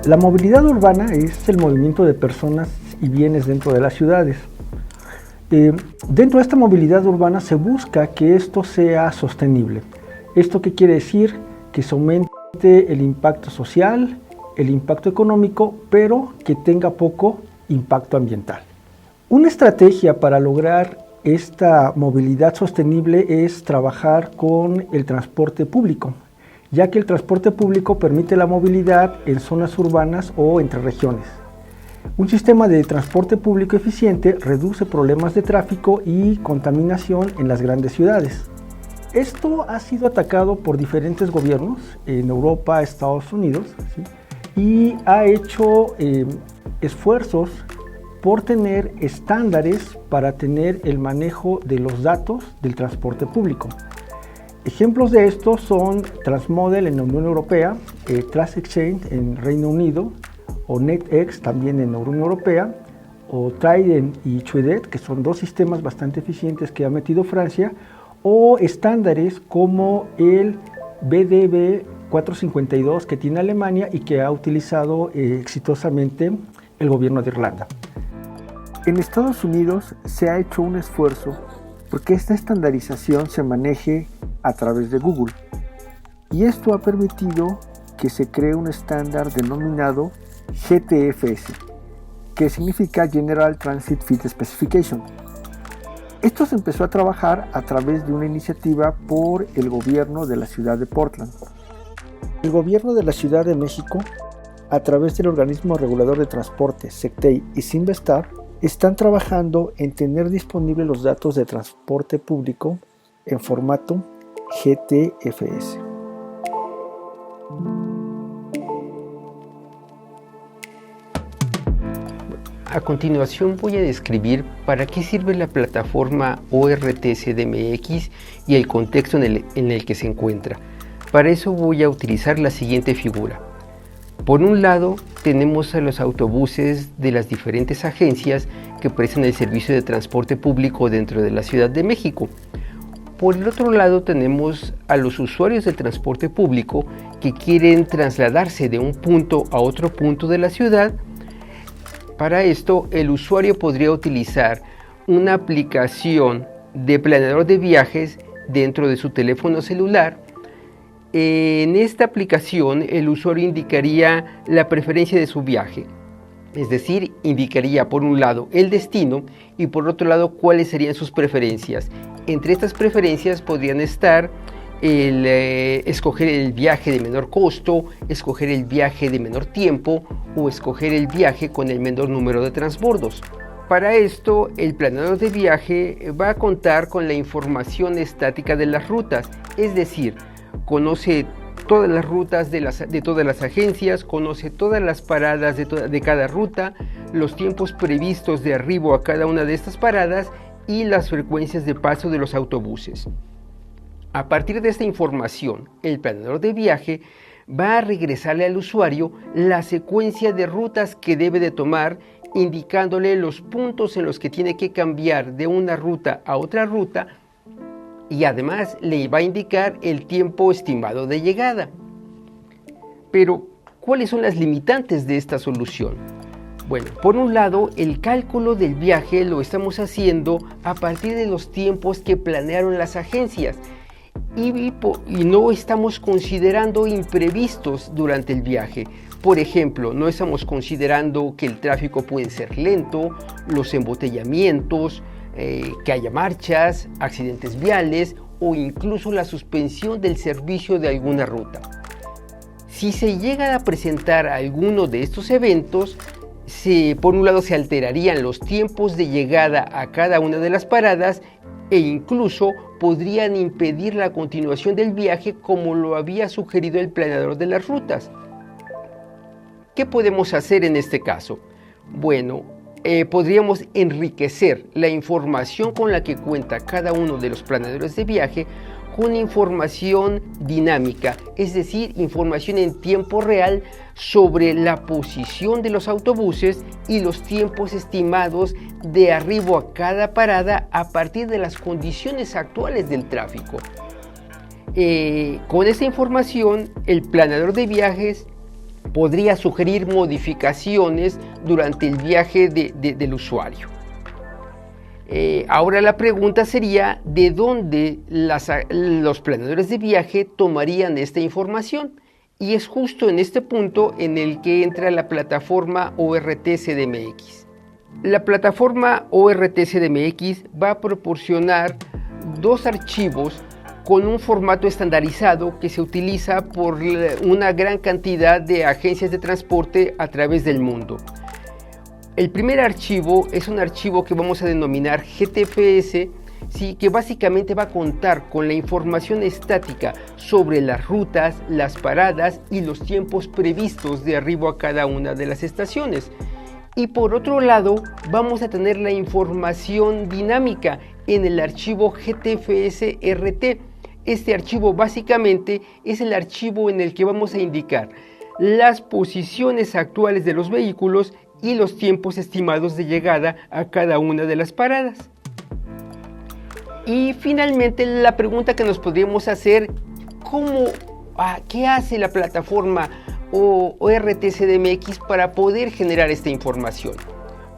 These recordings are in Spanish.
La movilidad urbana es el movimiento de personas y bienes dentro de las ciudades. Dentro de esta movilidad urbana se busca que esto sea sostenible. ¿Esto qué quiere decir? Que se aumente el impacto social, el impacto económico, pero que tenga poco impacto ambiental. Una estrategia para lograr esta movilidad sostenible es trabajar con el transporte público, ya que el transporte público permite la movilidad en zonas urbanas o entre regiones. Un sistema de transporte público eficiente reduce problemas de tráfico y contaminación en las grandes ciudades. Esto ha sido atacado por diferentes gobiernos en Europa, Estados Unidos, ¿sí? Y ha hecho esfuerzos por tener estándares para tener el manejo de los datos del transporte público. Ejemplos de esto son Transmodel en la Unión Europea, TransExchange en Reino Unido, o NetX también en la Unión Europea, o Trident y Chudet, que son dos sistemas bastante eficientes que ha metido Francia, o estándares como el BDB 452 que tiene Alemania y que ha utilizado exitosamente el gobierno de Irlanda. En Estados Unidos se ha hecho un esfuerzo porque esta estandarización se maneje a través de Google, y esto ha permitido que se cree un estándar denominado GTFS, que significa General Transit Fit Specification. Esto se empezó a trabajar a través de una iniciativa por el gobierno de la ciudad de Portland. El gobierno de la Ciudad de México, a través del organismo regulador de transporte, SECTEI y Sinvestar, están trabajando en tener disponibles los datos de transporte público en formato GTFS. A continuación voy a describir para qué sirve la plataforma ORT-CDMX y el contexto en el que se encuentra. Para eso voy a utilizar la siguiente figura. Por un lado tenemos a los autobuses de las diferentes agencias que prestan el servicio de transporte público dentro de la Ciudad de México. Por el otro lado tenemos a los usuarios del transporte público que quieren trasladarse de un punto a otro punto de la ciudad. Para esto, el usuario podría utilizar una aplicación de planeador de viajes dentro de su teléfono celular. En esta aplicación, el usuario indicaría la preferencia de su viaje, es decir, indicaría por un lado el destino y por otro lado cuáles serían sus preferencias. Entre estas preferencias podrían estar escoger el viaje de menor costo, escoger el viaje de menor tiempo o escoger el viaje con el menor número de transbordos. Para esto, el planeador de viaje va a contar con la información estática de las rutas, es decir, conoce todas las rutas de todas las agencias, conoce todas las paradas de cada ruta, los tiempos previstos de arribo a cada una de estas paradas y las frecuencias de paso de los autobuses. A partir de esta información, el planeador de viaje va a regresarle al usuario la secuencia de rutas que debe de tomar, indicándole los puntos en los que tiene que cambiar de una ruta a otra ruta, y además le va a indicar el tiempo estimado de llegada. Pero, ¿cuáles son las limitantes de esta solución? Bueno, por un lado, el cálculo del viaje lo estamos haciendo a partir de los tiempos que planearon las agencias y no estamos considerando imprevistos durante el viaje. Por ejemplo, no estamos considerando que el tráfico puede ser lento, los embotellamientos, que haya marchas, accidentes viales o incluso la suspensión del servicio de alguna ruta. Si se llega a presentar alguno de estos eventos, por un lado se alterarían los tiempos de llegada a cada una de las paradas e incluso podrían impedir la continuación del viaje como lo había sugerido el planeador de las rutas. ¿Qué podemos hacer en este caso? Bueno, podríamos enriquecer la información con la que cuenta cada uno de los planeadores de viaje con información dinámica, es decir, información en tiempo real sobre la posición de los autobuses y los tiempos estimados de arribo a cada parada a partir de las condiciones actuales del tráfico. Con esta información, el planeador de viajes podría sugerir modificaciones durante el viaje del usuario. Ahora la pregunta sería, ¿de dónde los planeadores de viaje tomarían esta información? Y es justo en este punto en el que entra la plataforma ORT-CDMX. La plataforma ORT-CDMX va a proporcionar 2 archivos con un formato estandarizado que se utiliza por una gran cantidad de agencias de transporte a través del mundo. El primer archivo es un archivo que vamos a denominar GTFS, ¿sí? Que básicamente va a contar con la información estática sobre las rutas, las paradas y los tiempos previstos de arribo a cada una de las estaciones. Y por otro lado, vamos a tener la información dinámica en el archivo GTFS-RT. Este archivo básicamente es el archivo en el que vamos a indicar las posiciones actuales de los vehículos y los tiempos estimados de llegada a cada una de las paradas. Y finalmente la pregunta que nos podríamos hacer, ¿qué hace la plataforma ORT-CDMX para poder generar esta información?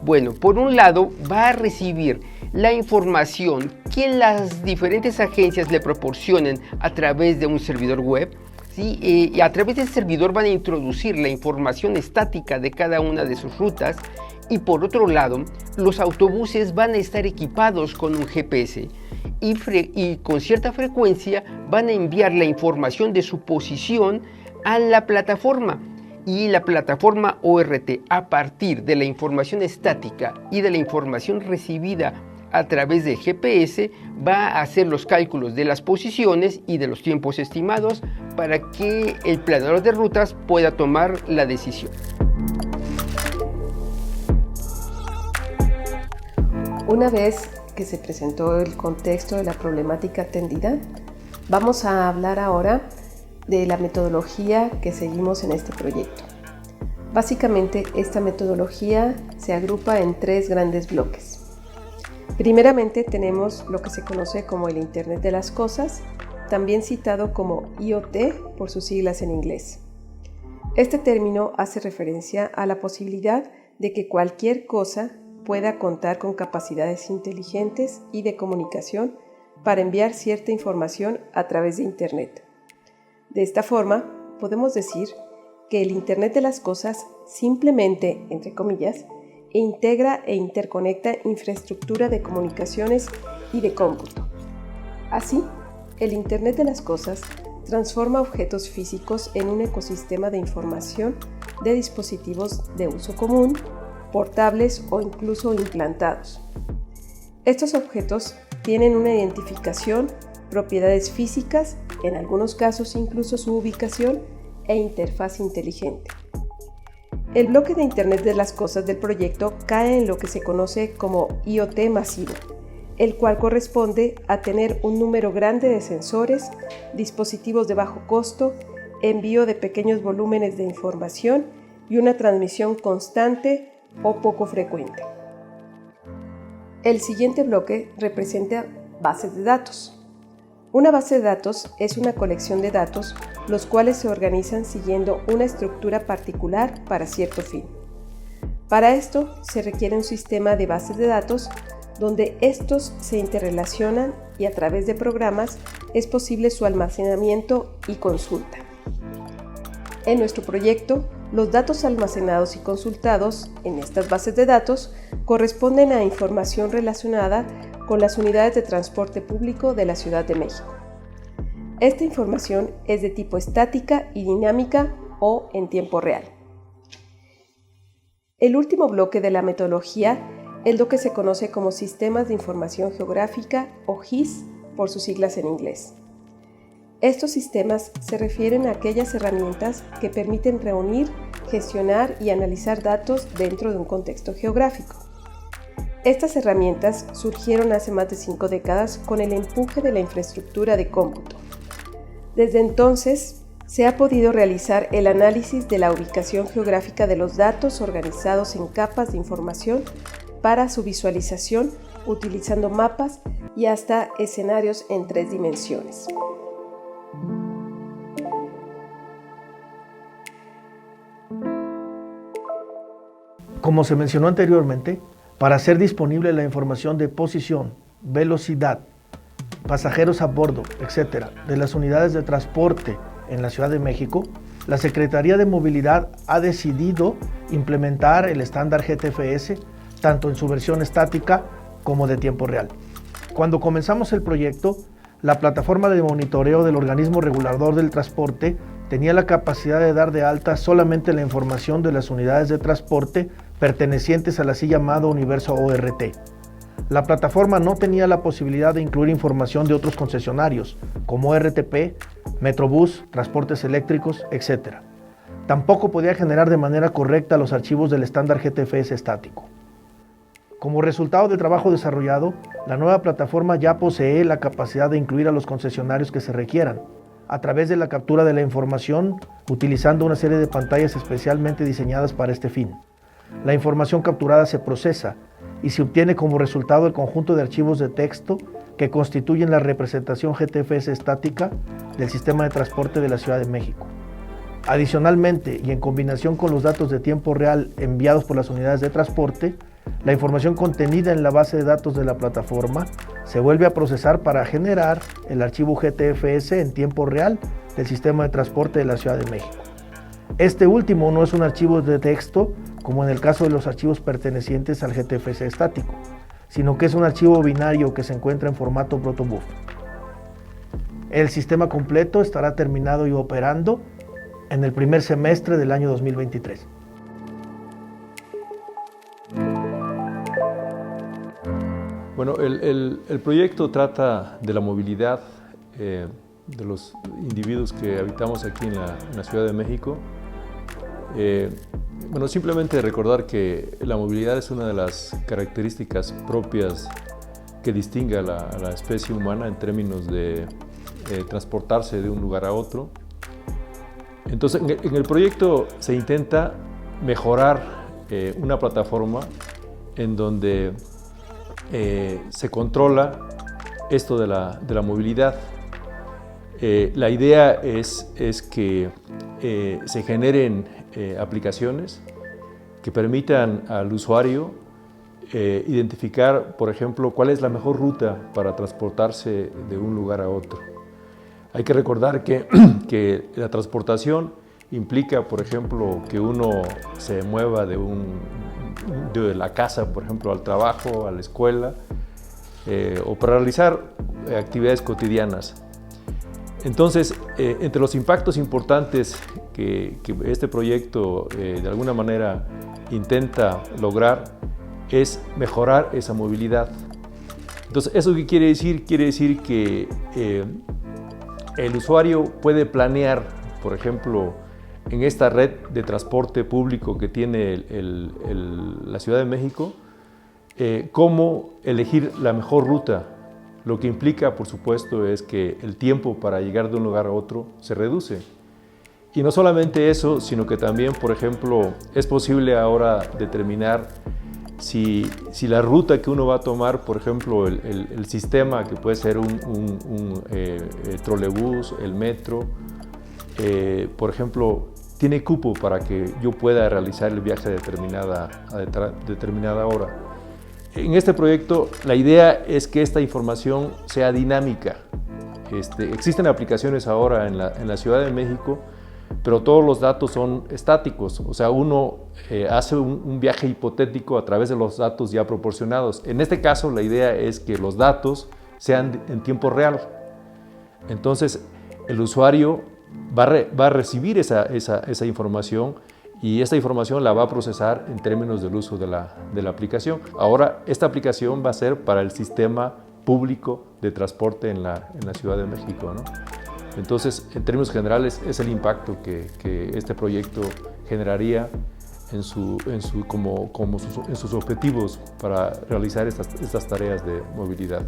Bueno, por un lado va a recibir la información que las diferentes agencias le proporcionen a través de un servidor web, ¿sí? Y a través del servidor van a introducir la información estática de cada una de sus rutas, y por otro lado los autobuses van a estar equipados con un GPS y con cierta frecuencia van a enviar la información de su posición a la plataforma. Y la plataforma ORT, a partir de la información estática y de la información recibida a través de GPS, va a hacer los cálculos de las posiciones y de los tiempos estimados para que el planeador de rutas pueda tomar la decisión. Una vez que se presentó el contexto de la problemática atendida, vamos a hablar ahora de la metodología que seguimos en este proyecto. Básicamente, esta metodología se agrupa en 3 grandes bloques. Primeramente tenemos lo que se conoce como el Internet de las Cosas, también citado como IoT por sus siglas en inglés. Este término hace referencia a la posibilidad de que cualquier cosa pueda contar con capacidades inteligentes y de comunicación para enviar cierta información a través de Internet. De esta forma, podemos decir que el Internet de las Cosas simplemente, entre comillas, integra e interconecta infraestructura de comunicaciones y de cómputo. Así, el Internet de las Cosas transforma objetos físicos en un ecosistema de información de dispositivos de uso común, portables o incluso implantados. Estos objetos tienen una identificación, propiedades físicas, en algunos casos incluso su ubicación e interfaz inteligente. El bloque de Internet de las Cosas del proyecto cae en lo que se conoce como IoT masivo, el cual corresponde a tener un número grande de sensores, dispositivos de bajo costo, envío de pequeños volúmenes de información y una transmisión constante o poco frecuente. El siguiente bloque representa bases de datos. Una base de datos es una colección de datos los cuales se organizan siguiendo una estructura particular para cierto fin. Para esto se requiere un sistema de bases de datos donde estos se interrelacionan y a través de programas es posible su almacenamiento y consulta. En nuestro proyecto, los datos almacenados y consultados en estas bases de datos corresponden a información relacionada con las unidades de transporte público de la Ciudad de México. Esta información es de tipo estática y dinámica o en tiempo real. El último bloque de la metodología es lo que se conoce como Sistemas de Información Geográfica o GIS por sus siglas en inglés. Estos sistemas se refieren a aquellas herramientas que permiten reunir, gestionar y analizar datos dentro de un contexto geográfico. Estas herramientas surgieron hace más de 5 décadas con el empuje de la infraestructura de cómputo. Desde entonces, se ha podido realizar el análisis de la ubicación geográfica de los datos organizados en capas de información para su visualización utilizando mapas y hasta escenarios en 3 dimensiones. Como se mencionó anteriormente, para hacer disponible la información de posición, velocidad, pasajeros a bordo, etc., de las unidades de transporte en la Ciudad de México, la Secretaría de Movilidad ha decidido implementar el estándar GTFS tanto en su versión estática como de tiempo real. Cuando comenzamos el proyecto, la plataforma de monitoreo del organismo regulador del transporte tenía la capacidad de dar de alta solamente la información de las unidades de transporte pertenecientes al así llamado universo ORT. La plataforma no tenía la posibilidad de incluir información de otros concesionarios, como RTP, Metrobús, transportes eléctricos, etc. Tampoco podía generar de manera correcta los archivos del estándar GTFS estático. Como resultado del trabajo desarrollado, la nueva plataforma ya posee la capacidad de incluir a los concesionarios que se requieran, a través de la captura de la información, utilizando una serie de pantallas especialmente diseñadas para este fin. La información capturada se procesa y se obtiene como resultado el conjunto de archivos de texto que constituyen la representación GTFS estática del sistema de transporte de la Ciudad de México. Adicionalmente, y en combinación con los datos de tiempo real enviados por las unidades de transporte, la información contenida en la base de datos de la plataforma se vuelve a procesar para generar el archivo GTFS en tiempo real del sistema de transporte de la Ciudad de México. Este último no es un archivo de texto como en el caso de los archivos pertenecientes al GTFS estático, sino que es un archivo binario que se encuentra en formato protobuf. El sistema completo estará terminado y operando en el primer semestre del año 2023. Bueno, el proyecto trata de la movilidad de los individuos que habitamos aquí en la Ciudad de México. Bueno, simplemente recordar que la movilidad es una de las características propias que distingue a la especie humana en términos de transportarse de un lugar a otro. Entonces, en el proyecto se intenta mejorar una plataforma en donde se controla esto de la movilidad. La idea es que se generen aplicaciones que permitan al usuario identificar, por ejemplo, cuál es la mejor ruta para transportarse de un lugar a otro. Hay que recordar que la transportación implica, por ejemplo, que uno se mueva de la casa, por ejemplo, al trabajo, a la escuela, o para realizar actividades cotidianas. Entonces, entre los impactos importantes que este proyecto de alguna manera intenta lograr es mejorar esa movilidad. Entonces, ¿eso qué quiere decir? Quiere decir que el usuario puede planear, por ejemplo, en esta red de transporte público que tiene la Ciudad de México, cómo elegir la mejor ruta. Lo que implica, por supuesto, es que el tiempo para llegar de un lugar a otro se reduce. Y no solamente eso, sino que también, por ejemplo, es posible ahora determinar si la ruta que uno va a tomar, por ejemplo, el sistema que puede ser un trolebús, el metro, por ejemplo, tiene cupo para que yo pueda realizar el viaje a determinada hora. En este proyecto, la idea es que esta información sea dinámica. Existen aplicaciones ahora en la Ciudad de México, pero todos los datos son estáticos. O sea, uno hace un viaje hipotético a través de los datos ya proporcionados. En este caso, la idea es que los datos sean en tiempo real. Entonces, el usuario va a recibir esa información y esta información la va a procesar en términos del uso de la aplicación. Ahora, esta aplicación va a ser para el sistema público de transporte en la Ciudad de México, ¿no? Entonces, en términos generales, es el impacto que este proyecto generaría en sus objetivos para realizar estas tareas de movilidad.